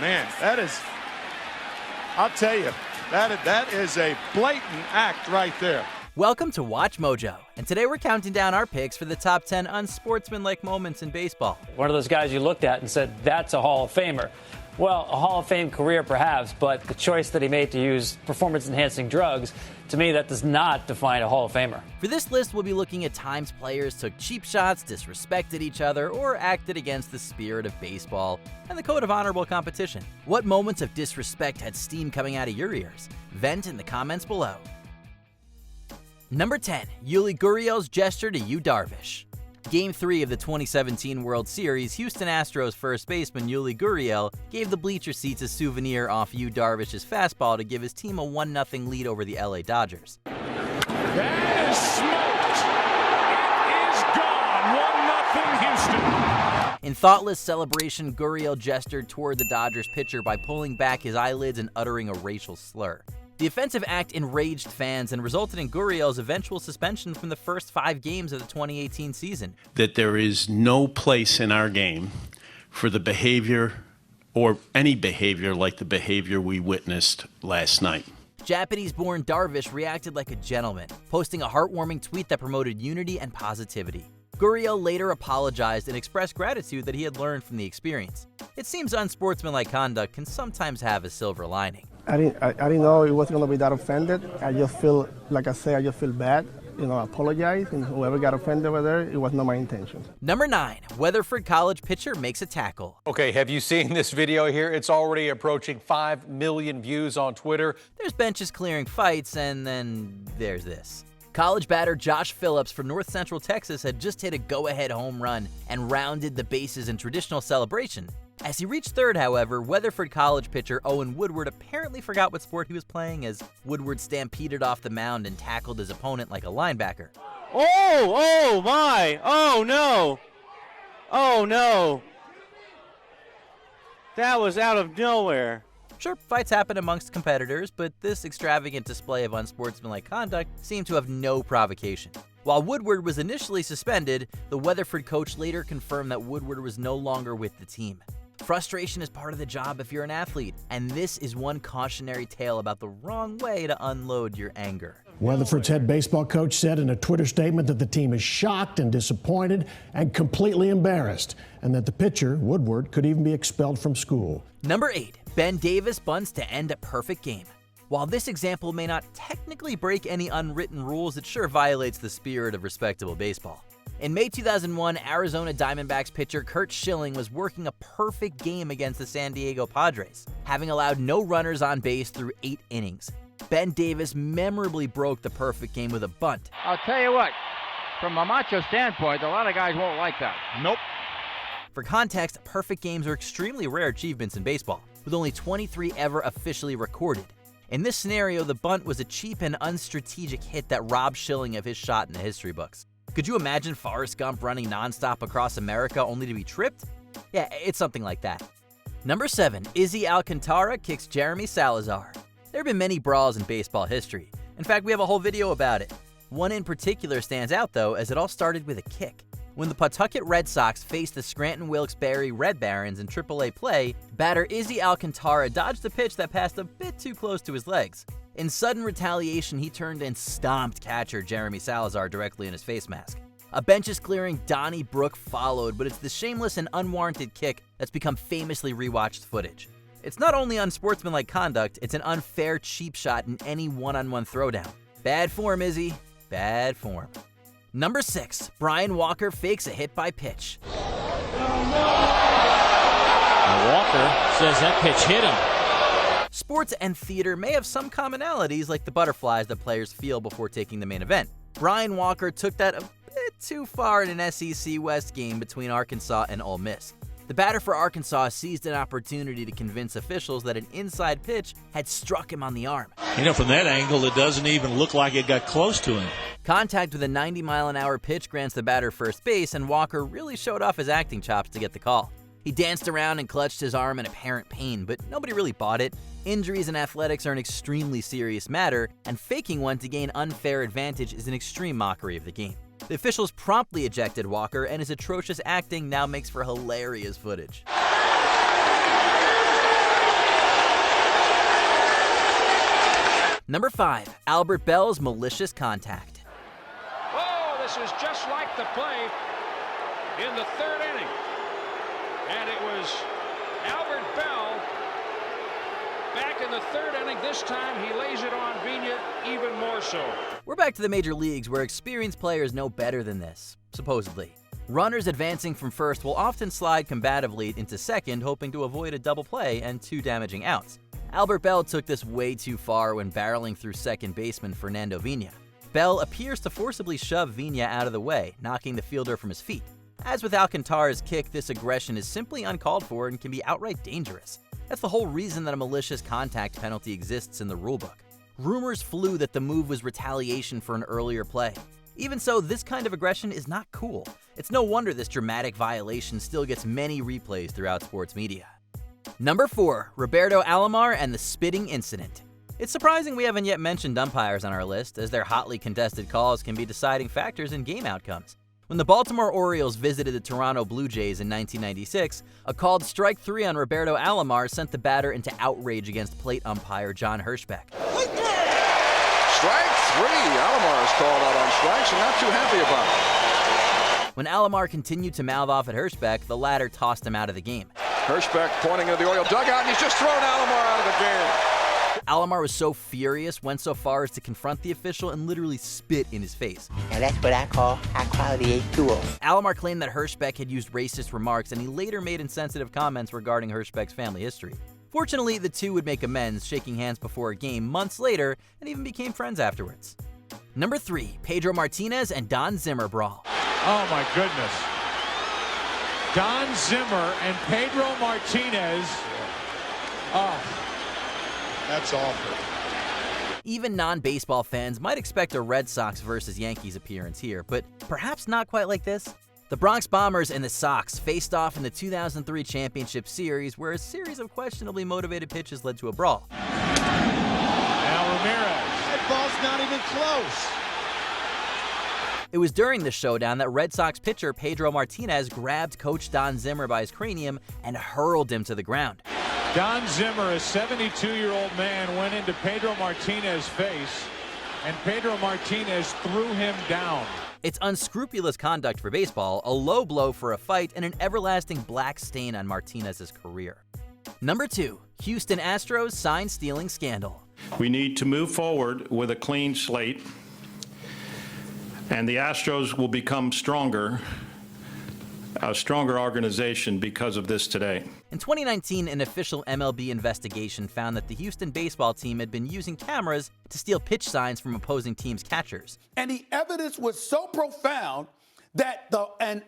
Man, I'll tell you, that is a blatant act right there. Welcome to Watch Mojo, and today we're counting down our picks for the top 10 unsportsmanlike moments in baseball. One of those guys you looked at and said, that's a Hall of Famer. Well, a Hall of Fame career perhaps, but the choice that he made to use performance-enhancing drugs, to me, that does not define a Hall of Famer. For this list, we'll be looking at times players took cheap shots, disrespected each other, or acted against the spirit of baseball and the code of honorable competition. What moments of disrespect had steam coming out of your ears? Vent in the comments below. Number 10, Yuli Gurriel's gesture to Yu Darvish. Game 3 of the 2017 World Series, Houston Astros first baseman Yuli Gurriel gave the bleacher seats a souvenir off Yu Darvish's fastball to give his team a 1-0 lead over the LA Dodgers. That is smoked. It is gone. 1-0 Houston. In thoughtless celebration, Gurriel gestured toward the Dodgers pitcher by pulling back his eyelids and uttering a racial slur. The offensive act enraged fans and resulted in Gurriel's eventual suspension from the first 5 games of the 2018 season. That there is no place in our game for the behavior or any behavior like the behavior we witnessed last night. Japanese-born Darvish reacted like a gentleman, posting a heartwarming tweet that promoted unity and positivity. Gurriel later apologized and expressed gratitude that he had learned from the experience. It seems unsportsmanlike conduct can sometimes have a silver lining. I didn't know it wasn't going to be that offended. I just feel, like I say, I just feel bad. I apologize, and whoever got offended over there, it was not my intention. Number 9, Weatherford College pitcher makes a tackle. Okay, have you seen this video here? It's already approaching 5 million views on Twitter. There's benches clearing fights, and then there's this. College batter Josh Phillips from North Central Texas had just hit a go-ahead home run and rounded the bases in traditional celebration. As he reached third, however, Weatherford College pitcher Owen Woodward apparently forgot what sport he was playing as Woodward stampeded off the mound and tackled his opponent like a linebacker. Oh my, oh no. That was out of nowhere. Sure, fights happen amongst competitors, but this extravagant display of unsportsmanlike conduct seemed to have no provocation. While Woodward was initially suspended, the Weatherford coach later confirmed that Woodward was no longer with the team. Frustration is part of the job if you're an athlete, and this is one cautionary tale about the wrong way to unload your anger. Weatherford's head baseball coach said in a Twitter statement that the team is shocked and disappointed and completely embarrassed, and that the pitcher, Woodward, could even be expelled from school. Number 8, Ben Davis bunts to end a perfect game. While this example may not technically break any unwritten rules, it sure violates the spirit of respectable baseball. In May 2001, Arizona Diamondbacks pitcher Curt Schilling was working a perfect game against the San Diego Padres, having allowed no runners on base through 8 innings. Ben Davis memorably broke the perfect game with a bunt. I'll tell you what, from a macho standpoint, a lot of guys won't like that. Nope. For context, perfect games are extremely rare achievements in baseball, with only 23 ever officially recorded. In this scenario, the bunt was a cheap and unstrategic hit that robbed Schilling of his shot in the history books. Could you imagine Forrest Gump running nonstop across America only to be tripped? Yeah, it's something like that. Number 7, Izzy Alcantara kicks Jeremy Salazar. There have been many brawls in baseball history. In fact, we have a whole video about it. One in particular stands out, though, as it all started with a kick. When the Pawtucket Red Sox faced the Scranton Wilkes-Barre Red Barons in AAA play, batter Izzy Alcantara dodged a pitch that passed a bit too close to his legs. In sudden retaliation, he turned and stomped catcher Jeremy Salazar directly in his face mask. A benches-clearing Donnie Brook followed, but it's the shameless and unwarranted kick that's become famously rewatched footage. It's not only unsportsmanlike conduct, it's an unfair cheap shot in any one-on-one throwdown. Bad form, Izzy. Bad form. Number 6, Brian Walker fakes a hit by pitch. Walker says that pitch hit him. Sports and theater may have some commonalities like the butterflies that players feel before taking the main event. Brian Walker took that a bit too far in an SEC West game between Arkansas and Ole Miss. The batter for Arkansas seized an opportunity to convince officials that an inside pitch had struck him on the arm. From that angle, it doesn't even look like it got close to him. Contact with a 90-mile-an-hour pitch grants the batter first base, and Walker really showed off his acting chops to get the call. He danced around and clutched his arm in apparent pain, but nobody really bought it. Injuries in athletics are an extremely serious matter, and faking one to gain unfair advantage is an extreme mockery of the game. The officials promptly ejected Walker, and his atrocious acting now makes for hilarious footage. Number 5. Albert Bell's malicious contact. Oh, this is just like the play in the 3rd inning. And it was Albert Bell back in the 3rd inning. This time he lays it on Vigna even more so. We're back to the major leagues where experienced players know better than this, supposedly. Runners advancing from first will often slide combatively into second, hoping to avoid a double play and 2 damaging outs. Albert Bell took this way too far when barreling through second baseman Fernando Vigna. Bell appears to forcibly shove Vigna out of the way, knocking the fielder from his feet. As with Alcantara's kick, this aggression is simply uncalled for and can be outright dangerous. That's the whole reason that a malicious contact penalty exists in the rulebook. Rumors flew that the move was retaliation for an earlier play. Even so, this kind of aggression is not cool. It's no wonder this dramatic violation still gets many replays throughout sports media. Number 4. Roberto Alomar and the spitting incident. It's surprising we haven't yet mentioned umpires on our list, as their hotly contested calls can be deciding factors in game outcomes. When the Baltimore Orioles visited the Toronto Blue Jays in 1996, a called strike 3 on Roberto Alomar sent the batter into outrage against plate umpire John Hirschbeck. Strike 3. Alomar is called out on strikes and not too happy about it. When Alomar continued to mouth off at Hirschbeck, the latter tossed him out of the game. Hirschbeck pointing into the Oriole dugout, and he's just thrown Alomar out of the game. Alomar was so furious, went so far as to confront the official and literally spit in his face. Now that's what I call high-quality A2O. Alomar claimed that Hirschbeck had used racist remarks, and he later made insensitive comments regarding Hirschbeck's family history. Fortunately, the two would make amends, shaking hands before a game months later, and even became friends afterwards. Number 3. Pedro Martinez and Don Zimmer brawl. Oh my goodness. Don Zimmer and Pedro Martinez. Oh, that's awful. Even non-baseball fans might expect a Red Sox versus Yankees appearance here, but perhaps not quite like this. The Bronx Bombers and the Sox faced off in the 2003 Championship Series, where a series of questionably motivated pitches led to a brawl. Now Ramirez. That ball's not even close. It was during the showdown that Red Sox pitcher Pedro Martinez grabbed Coach Don Zimmer by his cranium and hurled him to the ground. Don Zimmer, a 72-year-old man, went into Pedro Martinez's face, and Pedro Martinez threw him down. It's unscrupulous conduct for baseball, a low blow for a fight, and an everlasting black stain on Martinez's career. Number 2. Houston Astros sign-stealing scandal. We need to move forward with a clean slate, and the Astros will become stronger, a stronger organization because of this today. In 2019, an official MLB investigation found that the Houston baseball team had been using cameras to steal pitch signs from opposing teams' catchers. And the evidence was so profound that 1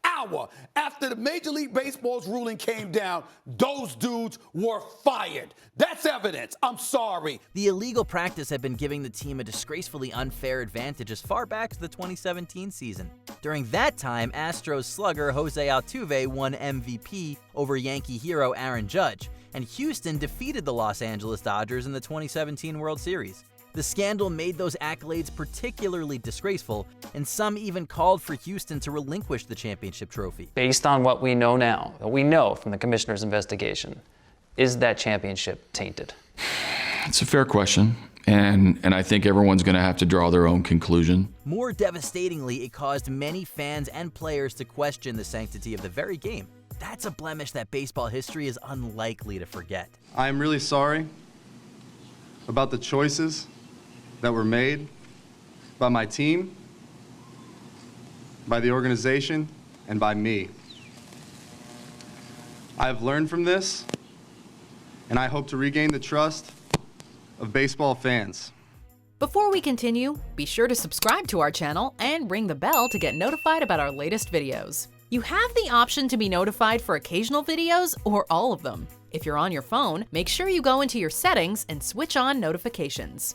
hour after the Major League Baseball's ruling came down, those dudes were fired. That's evidence. I'm sorry. The illegal practice had been giving the team a disgracefully unfair advantage as far back as the 2017 season. During that time, Astros slugger Jose Altuve won MVP over Yankee hero Aaron Judge, and Houston defeated the Los Angeles Dodgers in the 2017 World Series. The scandal made those accolades particularly disgraceful, and some even called for Houston to relinquish the championship trophy. Based on what we know now, what we know from the commissioner's investigation, is that championship tainted? It's a fair question, and I think everyone's going to have to draw their own conclusion. More devastatingly, it caused many fans and players to question the sanctity of the very game. That's a blemish that baseball history is unlikely to forget. I am really sorry about the choices that were made by my team, by the organization, and by me. I have learned from this, and I hope to regain the trust of baseball fans. Before we continue, be sure to subscribe to our channel and ring the bell to get notified about our latest videos. You have the option to be notified for occasional videos or all of them. If you're on your phone, make sure you go into your settings and switch on notifications.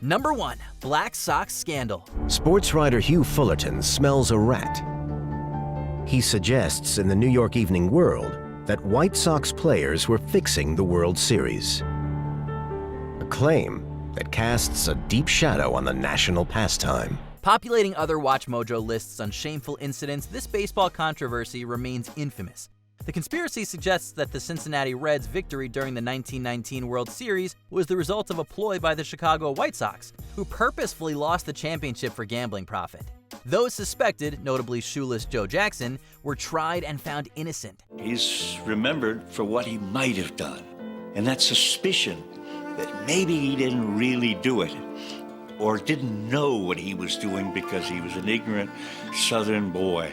Number 1. Black Sox scandal. Sports writer Hugh Fullerton smells a rat. He suggests in the New York Evening World that White Sox players were fixing the World Series. A claim that casts a deep shadow on the national pastime. Populating other WatchMojo lists on shameful incidents, this baseball controversy remains infamous. The conspiracy suggests that the Cincinnati Reds' victory during the 1919 World Series was the result of a ploy by the Chicago White Sox, who purposefully lost the championship for gambling profit. Those suspected, notably shoeless Joe Jackson, were tried and found innocent. He's remembered for what he might have done, and that suspicion that maybe he didn't really do it, or didn't know what he was doing because he was an ignorant Southern boy.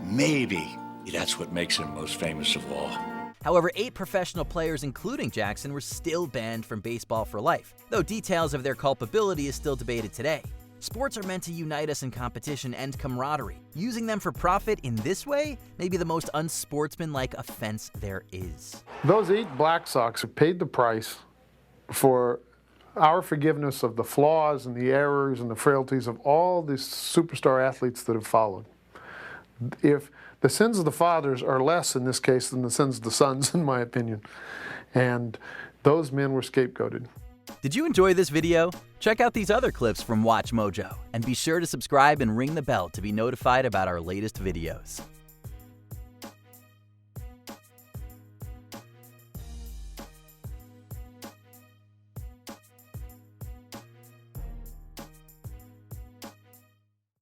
Maybe that's what makes him most famous of all. However, 8 professional players, including Jackson, were still banned from baseball for life, though details of their culpability is still debated today. Sports are meant to unite us in competition and camaraderie. Using them for profit in this way may be the most unsportsmanlike offense there is. Those 8 Black Sox have paid the price for our forgiveness of the flaws and the errors and the frailties of all these superstar athletes that have followed. If the sins of the fathers are less in this case than the sins of the sons, in my opinion, and those men were scapegoated. Did you enjoy this video? Check out these other clips from WatchMojo, and be sure to subscribe and ring the bell to be notified about our latest videos.